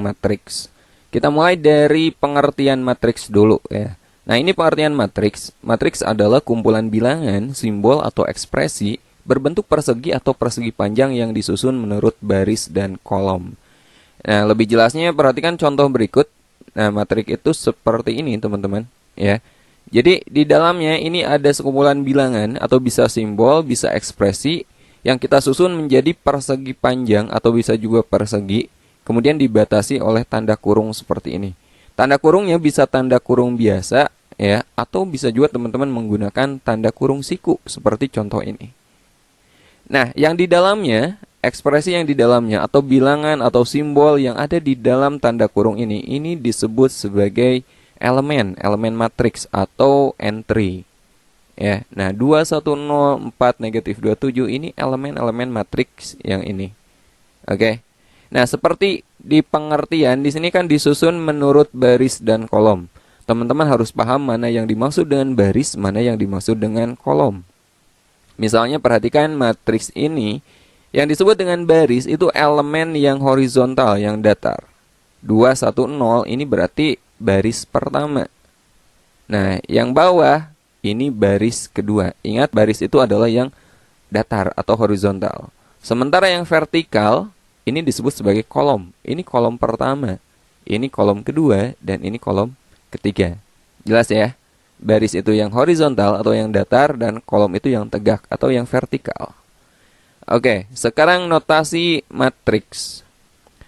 matriks. Kita mulai dari pengertian matriks dulu ya. Nah, ini pengertian matriks. Matriks adalah kumpulan bilangan, simbol atau ekspresi berbentuk persegi atau persegi panjang yang disusun menurut baris dan kolom. Nah, lebih jelasnya perhatikan contoh berikut. Nah, matriks itu seperti ini, teman-teman, ya. Jadi, di dalamnya ini ada sekumpulan bilangan atau bisa simbol, bisa ekspresi yang kita susun menjadi persegi panjang atau bisa juga persegi, kemudian dibatasi oleh tanda kurung seperti ini. Tanda kurungnya bisa tanda kurung biasa ya, atau bisa juga teman-teman menggunakan tanda kurung siku seperti contoh ini. Nah, yang di dalamnya, ekspresi yang di dalamnya atau bilangan atau simbol yang ada di dalam tanda kurung ini disebut sebagai elemen matriks atau entry. Ya, nah 2104 negatif 27 ini elemen matriks yang ini. Oke. Nah, seperti di pengertian di sini kan disusun menurut baris dan kolom. Teman-teman harus paham mana yang dimaksud dengan baris, mana yang dimaksud dengan kolom. Misalnya perhatikan matriks ini yang disebut dengan baris itu elemen yang horizontal, yang datar. 210 ini berarti baris pertama. Nah, yang bawah ini baris kedua. Ingat, baris itu adalah yang datar atau horizontal. Sementara yang vertikal, ini disebut sebagai kolom. Ini kolom pertama, ini kolom kedua, dan ini kolom ketiga. Jelas ya? Baris itu yang horizontal atau yang datar, dan kolom itu yang tegak atau yang vertikal. Oke, sekarang notasi matriks.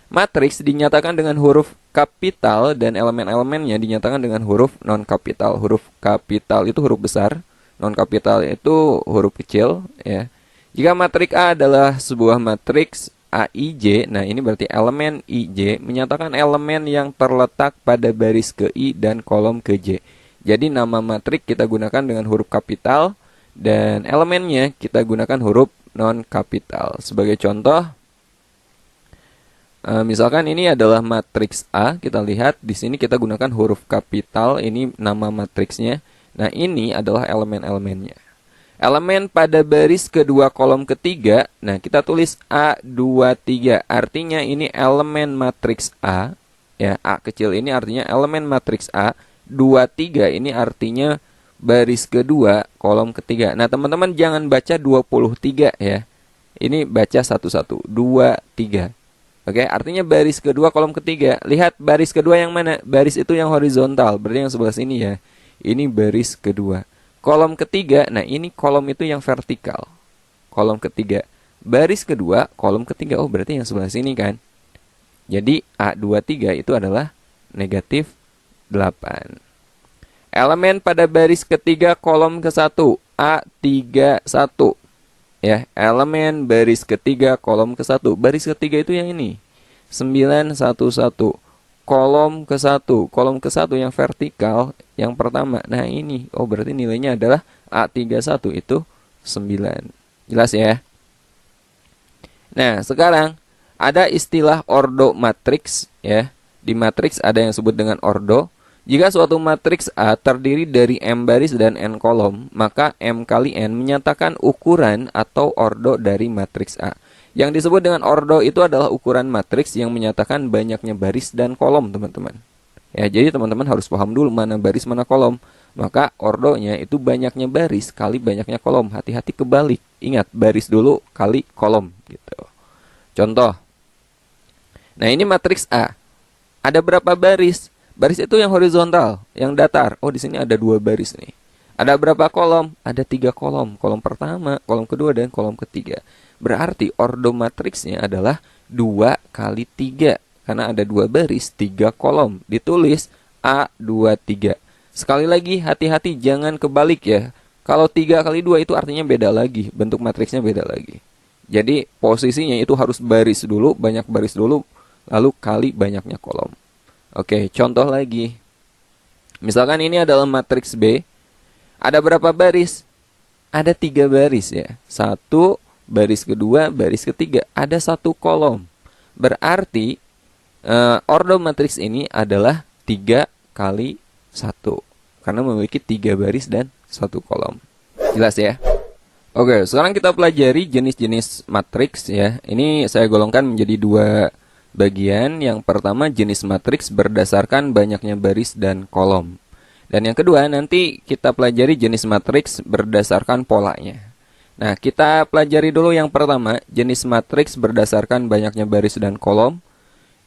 Matriks dinyatakan dengan huruf kapital dan elemen-elemennya dinyatakan dengan huruf non-kapital. Huruf kapital itu huruf besar, non-kapital itu huruf kecil ya. Jika matriks A adalah sebuah matriks AIJ, nah ini berarti elemen IJ menyatakan elemen yang terletak pada baris ke I dan kolom ke J. Jadi nama matriks kita gunakan dengan huruf kapital dan elemennya kita gunakan huruf non-kapital. Sebagai contoh, misalkan ini adalah matriks A, kita lihat di sini kita gunakan huruf kapital, ini nama matriksnya. Nah, ini adalah elemen-elemennya. Elemen pada baris kedua kolom ketiga, nah kita tulis A23, artinya ini elemen matriks A. Ya, A kecil ini artinya elemen matriks A. 23 ini artinya baris kedua kolom ketiga. Nah, teman-teman jangan baca 23 ya. Ini baca satu-satu, 23. Oke, artinya baris kedua kolom ketiga. Lihat baris kedua yang mana? Baris itu yang horizontal, berarti yang sebelah sini ya. Ini baris kedua. Kolom ketiga, nah ini kolom itu yang vertikal. Kolom ketiga. Baris kedua, kolom ketiga. Oh, berarti yang sebelah sini kan. Jadi A23 itu adalah negatif 8. Elemen pada baris ketiga kolom ke-1, A31. Ya, elemen baris ketiga kolom ke-1. Baris ketiga itu yang ini. 911. Kolom ke-1. Kolom ke-1 yang vertikal yang pertama. Nah, ini. Oh, berarti nilainya adalah A31 itu 9. Jelas ya? Nah, sekarang ada istilah ordo matriks ya. Di matriks ada yang disebut dengan ordo. Jika suatu matriks A terdiri dari M baris dan N kolom, maka M kali N menyatakan ukuran atau ordo dari matriks A. Yang disebut dengan ordo itu adalah ukuran matriks yang menyatakan banyaknya baris dan kolom, teman-teman. Ya, jadi teman-teman harus paham dulu mana baris, mana kolom. Maka ordonya itu banyaknya baris kali banyaknya kolom. Hati-hati kebalik. Ingat, baris dulu kali kolom gitu. Contoh. Nah, ini matriks A. Ada berapa baris? Baris itu yang horizontal, yang datar. Oh, di sini ada 2 baris nih. Ada berapa kolom? Ada 3 kolom. Kolom pertama, kolom kedua, dan kolom ketiga. Berarti ordo matriksnya adalah 2 kali 3. Karena ada 2 baris, 3 kolom. Ditulis A23. Sekali lagi, hati-hati jangan kebalik ya. Kalau 3 kali 2 itu artinya beda lagi. Bentuk matriksnya beda lagi. Jadi posisinya itu harus baris dulu, banyak baris dulu, lalu kali banyaknya kolom. Oke, contoh lagi. Misalkan ini adalah matriks B. Ada berapa baris? Ada 3 baris ya. 1, baris kedua, baris ketiga. Ada 1 kolom. Berarti ordo matriks ini adalah 3 kali 1. Karena memiliki 3 baris dan 1 kolom. Jelas ya? Oke, sekarang kita pelajari jenis-jenis matriks ya. Ini saya golongkan menjadi 2 bagian. Yang pertama jenis matriks berdasarkan banyaknya baris dan kolom. Dan yang kedua nanti kita pelajari jenis matriks berdasarkan polanya. Nah, kita pelajari dulu yang pertama, jenis matriks berdasarkan banyaknya baris dan kolom.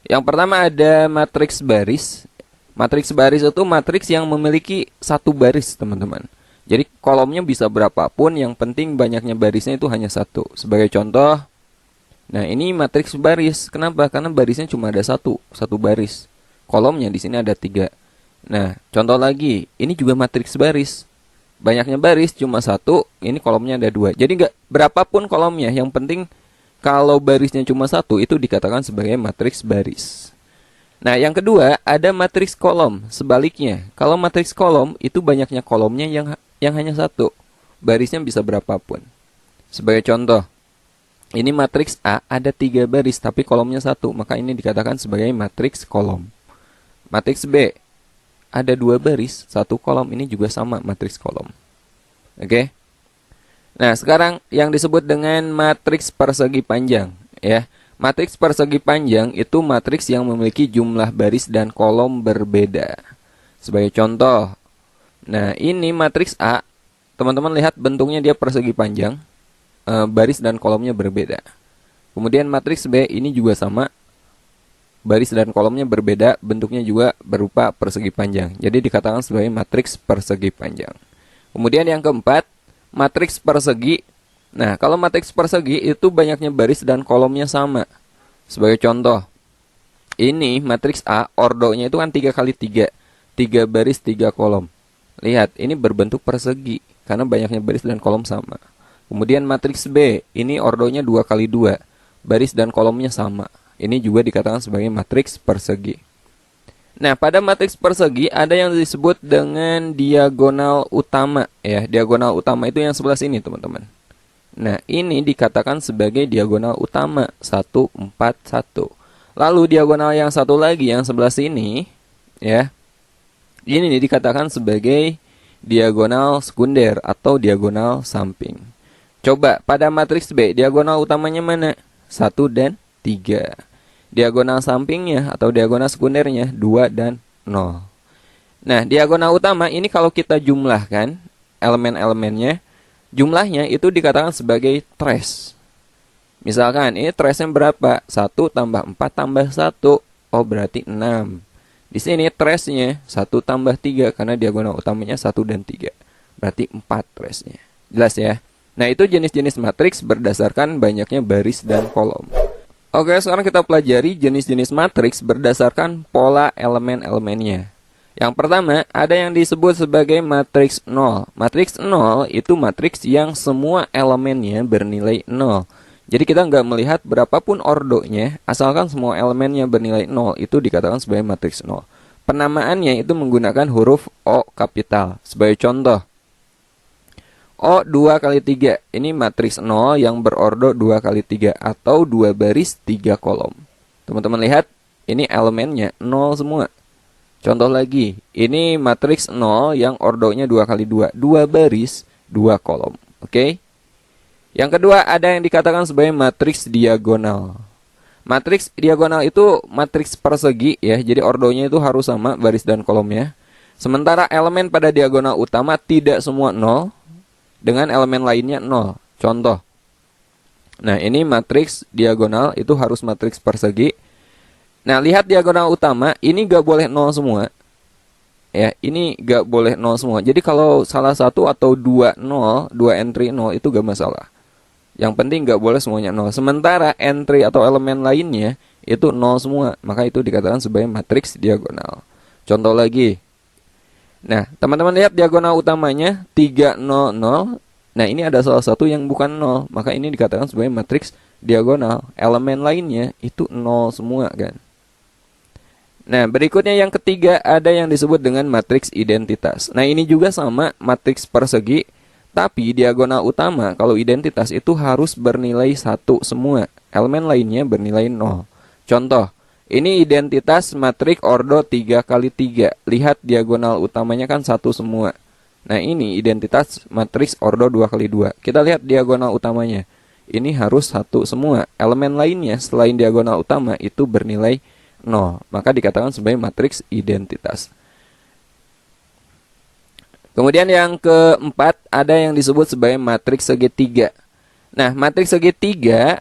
Yang pertama ada matriks baris. Matriks baris itu matriks yang memiliki satu baris, teman-teman. Jadi kolomnya bisa berapapun, yang penting banyaknya barisnya itu hanya satu. Sebagai contoh, nah ini matriks baris. Kenapa? Karena barisnya cuma ada satu baris. Kolomnya di sini ada 3. Nah, contoh lagi, ini juga matriks baris. Banyaknya baris cuma 1, ini kolomnya ada 2. Jadi nggak berapapun kolomnya, yang penting kalau barisnya cuma 1 itu dikatakan sebagai matriks baris. Nah, yang kedua ada matriks kolom. Sebaliknya, kalau matriks kolom itu banyaknya kolomnya yang hanya 1. Barisnya bisa berapapun. Sebagai contoh, ini matriks A ada 3 baris tapi kolomnya 1, maka ini dikatakan sebagai matriks kolom. Matriks B ada 2 baris, 1 kolom, ini juga sama matriks kolom. Oke. Nah, sekarang yang disebut dengan matriks persegi panjang, ya. Matriks persegi panjang itu matriks yang memiliki jumlah baris dan kolom berbeda. Sebagai contoh, nah ini matriks A, teman-teman lihat bentuknya dia persegi panjang, baris dan kolomnya berbeda. Kemudian matriks B ini juga sama, baris dan kolomnya berbeda, bentuknya juga berupa persegi panjang. Jadi dikatakan sebagai matriks persegi panjang. Kemudian yang keempat, matriks persegi. Nah, kalau matriks persegi itu banyaknya baris dan kolomnya sama. Sebagai contoh, ini matriks A, ordonya itu kan 3 kali 3. 3 baris, 3 kolom. Lihat, ini berbentuk persegi karena banyaknya baris dan kolom sama. Kemudian matriks B, ini ordonya 2 kali 2. Baris dan kolomnya sama. Ini juga dikatakan sebagai matriks persegi. Nah, pada matriks persegi ada yang disebut dengan diagonal utama, ya. Diagonal utama itu yang sebelah sini, teman-teman. Nah, ini dikatakan sebagai diagonal utama 1, 4, 1. Lalu diagonal yang satu lagi yang sebelah sini, ya. Ini dikatakan sebagai diagonal sekunder atau diagonal samping. Coba pada matriks B, diagonal utamanya mana? 1 dan 3. Diagonal sampingnya atau diagonal sekundernya 2 dan 0. Nah, diagonal utama ini kalau kita jumlahkan elemen-elemennya, jumlahnya itu dikatakan sebagai trace. Misalkan ini trace-nya berapa? 1 tambah 4 tambah 1. Oh, berarti 6. Di sini trace-nya 1 tambah 3 karena diagonal utamanya 1 dan 3. Berarti 4 trace-nya. Jelas ya? Nah, itu jenis-jenis matriks berdasarkan banyaknya baris dan kolom. Oke, sekarang kita pelajari jenis-jenis matriks berdasarkan pola elemen-elemennya. Yang pertama, ada yang disebut sebagai matriks 0. Matriks 0 itu matriks yang semua elemennya bernilai 0. Jadi kita nggak melihat berapapun ordonya, asalkan semua elemennya bernilai 0, itu dikatakan sebagai matriks 0. Penamaannya itu menggunakan huruf O kapital. Sebagai contoh, O 2 kali 3, ini matriks 0 yang berordo 2 kali 3 atau 2 baris 3 kolom. Teman-teman lihat, ini elemennya 0 semua. Contoh lagi, ini matriks 0 yang ordonya 2 kali 2, 2 baris 2 kolom. Oke? Yang kedua ada yang dikatakan sebagai matriks diagonal. Matriks diagonal itu matriks persegi, ya. Jadi ordonya itu harus sama baris dan kolomnya. Sementara elemen pada diagonal utama tidak semua 0. Dengan elemen lainnya 0. Contoh. Nah, ini matriks diagonal itu harus matriks persegi. Nah, lihat diagonal utama, ini gak boleh 0 semua. Ya, ini gak boleh 0 semua. Jadi kalau salah satu atau 2 0, 2 entry 0 itu gak masalah. Yang penting gak boleh semuanya 0. Sementara entry atau elemen lainnya itu 0 semua. Maka itu dikatakan sebagai matriks diagonal. Contoh lagi. Nah, teman-teman lihat diagonal utamanya 3, 0, 0. Nah, ini ada salah satu yang bukan 0. Maka ini dikatakan sebagai matriks diagonal. Elemen lainnya itu 0 semua, kan. Nah, berikutnya yang ketiga ada yang disebut dengan matriks identitas. Nah, ini juga sama matriks persegi. Tapi diagonal utama kalau identitas itu harus bernilai 1 semua. Elemen lainnya bernilai 0. Contoh. Ini identitas matriks ordo 3 kali 3. Lihat diagonal utamanya kan 1 semua. Nah, ini identitas matriks ordo 2 kali 2. Kita lihat diagonal utamanya. ini harus 1 semua. Elemen lainnya selain diagonal utama itu bernilai 0. Maka dikatakan sebagai matriks identitas. Kemudian yang keempat, ada yang disebut sebagai matriks segitiga. Nah, matriks segitiga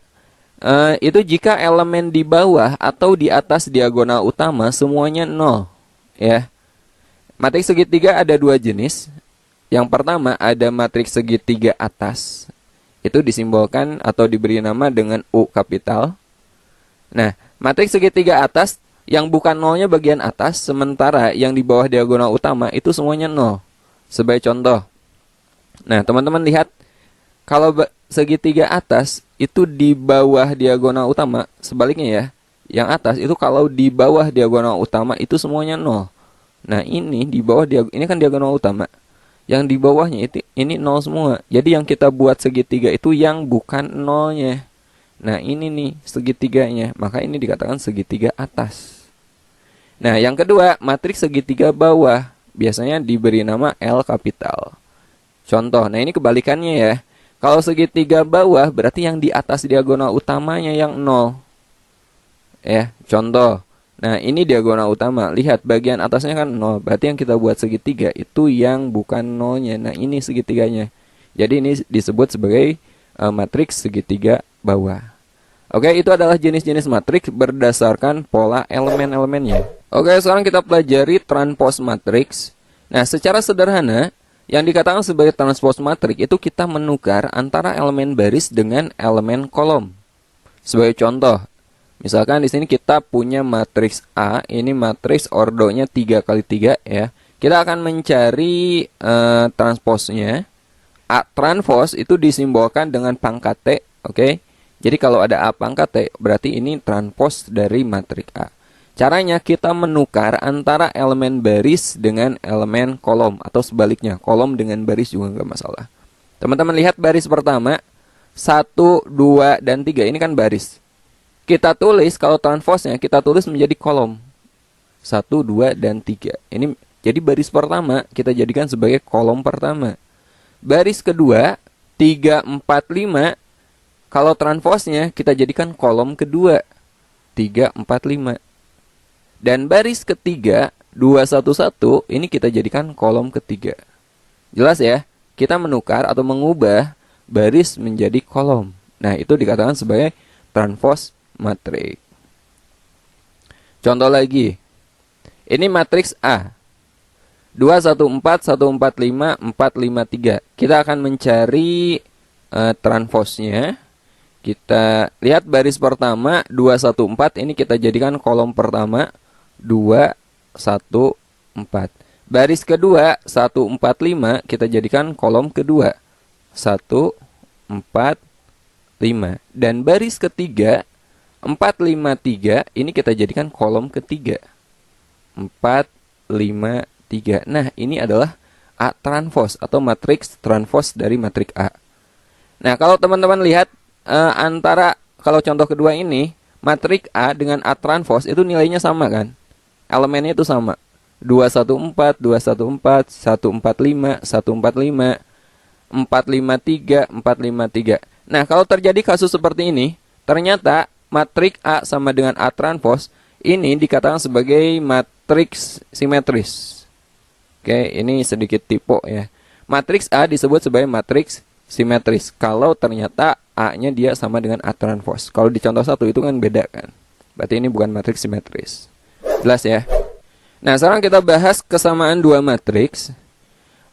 itu jika elemen di bawah atau di atas diagonal utama semuanya 0. Ya. Matriks segitiga ada 2 jenis. Yang pertama ada matriks segitiga atas. Itu disimbolkan atau diberi nama dengan U kapital. Nah, matriks segitiga atas yang bukan nolnya bagian atas, sementara yang di bawah diagonal utama itu semuanya 0. Sebagai contoh. Nah, teman-teman lihat, kalau segitiga atas itu di bawah diagonal utama, sebaliknya ya, yang atas itu kalau di bawah diagonal utama itu semuanya 0. Nah, ini di bawah ini kan diagonal utama. Yang di bawahnya itu ini 0 semua. Jadi yang kita buat segitiga itu yang bukan nolnya. Nah, ini nih segitiganya. Maka ini dikatakan segitiga atas. Nah, yang kedua, matriks segitiga bawah. Biasanya diberi nama L kapital. Contoh, nah ini kebalikannya ya. Kalau segitiga bawah berarti yang di atas diagonal utamanya yang 0. Ya, contoh. Nah, ini diagonal utama. Lihat, bagian atasnya kan 0. Berarti yang kita buat segitiga itu yang bukan nolnya. Nah, ini segitiganya. Jadi ini disebut sebagai matriks segitiga bawah. Oke, itu adalah jenis-jenis matriks berdasarkan pola elemen-elemennya. Oke, sekarang kita pelajari transpose matriks. Nah, secara sederhana, yang dikatakan sebagai transpose matriks itu kita menukar antara elemen baris dengan elemen kolom. Sebagai contoh, misalkan di sini kita punya matriks A, ini matriks ordonya 3 kali 3 ya. Kita akan mencari transposnya. A transpose itu disimbolkan dengan pangkat T, oke? Jadi kalau ada A pangkat T, berarti ini transpose dari matriks A. Caranya kita menukar antara elemen baris dengan elemen kolom, atau sebaliknya, kolom dengan baris juga nggak masalah. Teman-teman lihat baris pertama, 1, 2, dan 3, ini kan baris. Kita tulis, kalau transposnya, kita tulis menjadi kolom. 1, 2, dan 3. Ini jadi baris pertama, kita jadikan sebagai kolom pertama. Baris kedua, 3, 4, 5, kalau transposnya, kita jadikan kolom kedua. 3, 4, 5. Dan baris ketiga, 2, 1, 1, ini kita jadikan kolom ketiga. Jelas ya? Kita menukar atau mengubah baris menjadi kolom. Nah, itu dikatakan sebagai transpose matriks. Contoh lagi. Ini matriks A. 2, 1, 4, 1, 4, 5, 4, 5, 3. Kita akan mencari transposnya. Kita lihat baris pertama, 2, 1, 4. Ini kita jadikan kolom pertama. 2, 1, 4. Baris kedua 1, 4, 5 kita jadikan kolom kedua 1, 4, 5. Dan baris ketiga 4, 5, 3 ini kita jadikan kolom ketiga 4, 5, 3. Nah, ini adalah A transpose atau matriks transpose dari matriks A. Nah, kalau teman-teman lihat kalau contoh kedua ini, matriks A dengan A transpose itu nilainya sama kan? Elemennya itu sama. 2, 1, 4, 2, 1, 4, 1, 4, 5, 1, 4, 5, 4, 5, 3, 4, 5, 3. Nah, kalau terjadi kasus seperti ini, ternyata matriks A sama dengan A transpose ini dikatakan sebagai matriks simetris. Oke, ini sedikit tipe ya. Matriks A disebut sebagai matriks simetris kalau ternyata A-nya dia sama dengan A transpose. Kalau di contoh 1 itu kan beda kan. Berarti ini bukan matriks simetris. Jelas ya? Nah, sekarang kita bahas kesamaan dua matriks.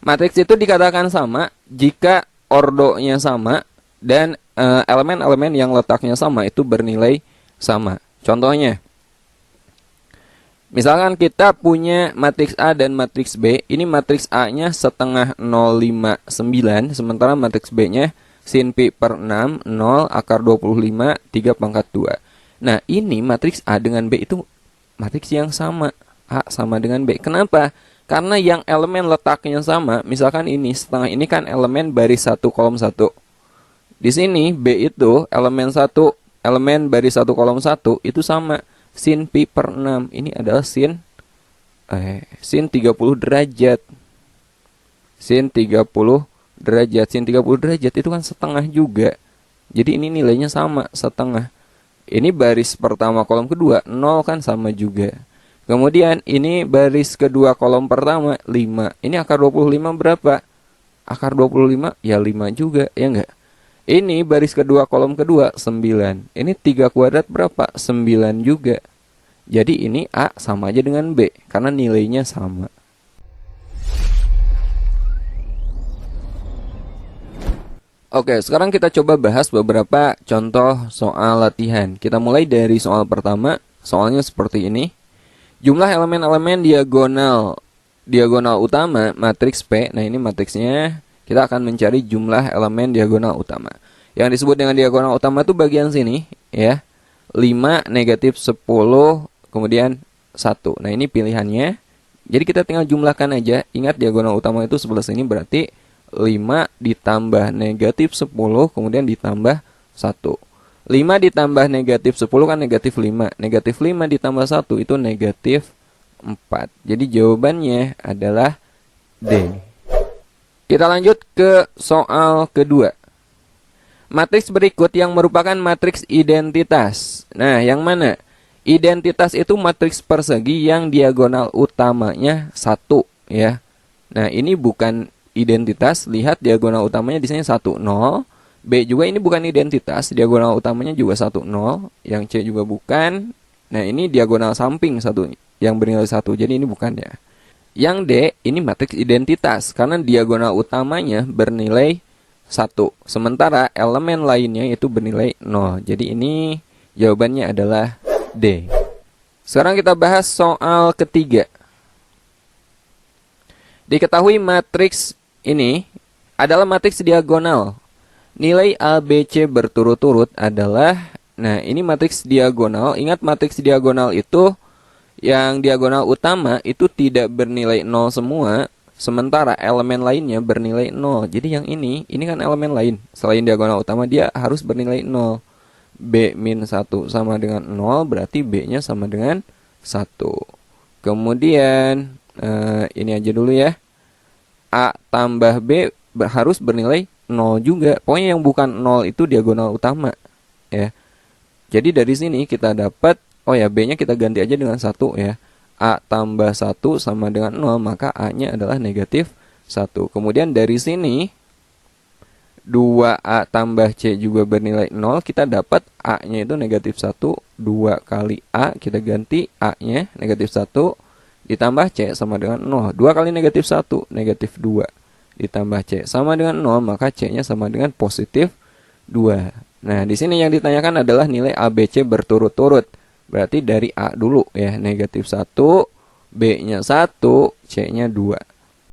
Matriks itu dikatakan sama jika ordonya sama dan elemen-elemen yang letaknya sama itu bernilai sama. Contohnya, misalkan kita punya matriks A dan matriks B. Ini matriks A-nya setengah 059, sementara matriks B-nya sin pi per 6, 0, akar 25, 3 pangkat 2. Nah, ini matriks A dengan B itu matriks yang sama. A sama dengan B. Kenapa? Karena yang elemen letaknya sama. Misalkan ini, setengah ini kan elemen baris 1 kolom 1. Di sini B itu elemen 1, elemen baris 1 kolom 1 itu sama. Sin pi per 6. Ini adalah sin 30 derajat. Sin 30 derajat. Sin 30 derajat itu kan setengah juga. Jadi ini nilainya sama, setengah. Ini baris pertama kolom kedua, 0 kan sama juga. Kemudian ini baris kedua kolom pertama, 5. Ini akar 25 berapa? Akar 25 ya 5 juga, ya enggak? Ini baris kedua kolom kedua, 9. Ini 3 kuadrat berapa? 9 juga. Jadi ini A sama aja dengan B, karena nilainya sama. Oke, sekarang kita coba bahas beberapa contoh soal latihan. Kita mulai dari soal pertama. Soalnya seperti ini. Jumlah elemen-elemen diagonal utama matriks P. Nah, ini matriksnya. Kita akan mencari jumlah elemen diagonal utama. Yang disebut dengan diagonal utama itu bagian sini, ya. 5, negatif 10, kemudian 1. Nah, ini pilihannya. Jadi kita tinggal jumlahkan aja. Ingat diagonal utama itu sebelah sini berarti 5 ditambah negatif 10, kemudian ditambah 1. 5 ditambah negatif 10 kan negatif 5. Negatif 5 ditambah 1 itu negatif 4. Jadi jawabannya adalah D. Kita lanjut ke soal kedua. Matriks berikut yang merupakan matriks identitas. Nah, yang mana? Identitas itu matriks persegi yang diagonal utamanya 1, ya. Nah, ini bukan identitas, lihat diagonal utamanya di sini 1, 0. B juga ini bukan identitas, diagonal utamanya juga 1, 0. Yang C juga bukan. Nah, ini diagonal samping 1 yang bernilai 1, jadi ini bukan ya. Yang D ini matriks identitas karena diagonal utamanya bernilai 1. Sementara elemen lainnya itu bernilai 0. Jadi ini jawabannya adalah D. Sekarang kita bahas soal ketiga. Diketahui matriks ini adalah matriks diagonal. Nilai A, B, C berturut-turut adalah, nah ini matriks diagonal. Ingat matriks diagonal itu yang diagonal utama itu tidak bernilai 0 semua. Sementara elemen lainnya bernilai 0. Jadi yang ini kan elemen lain. Selain diagonal utama dia harus bernilai 0. B min 1 sama dengan 0 berarti B-nya sama dengan 1. Kemudian ini aja dulu ya. A tambah B harus bernilai 0 juga. Pokoknya yang bukan 0 itu diagonal utama, ya. Jadi dari sini kita dapat, oh ya, B-nya kita ganti aja dengan 1 ya. A tambah 1 sama dengan 0, maka A-nya adalah negatif 1. Kemudian dari sini 2A tambah C juga bernilai 0, kita dapat A-nya itu negatif 1. 2 kali A kita ganti A-nya negatif 1 ditambah C sama dengan 0. 2 kali negatif 1, negatif 2. Ditambah C sama dengan 0, maka C-nya sama dengan positif 2. Nah, di sini yang ditanyakan adalah nilai ABC berturut-turut. Berarti dari A dulu ya, negatif 1, B-nya 1, C-nya 2.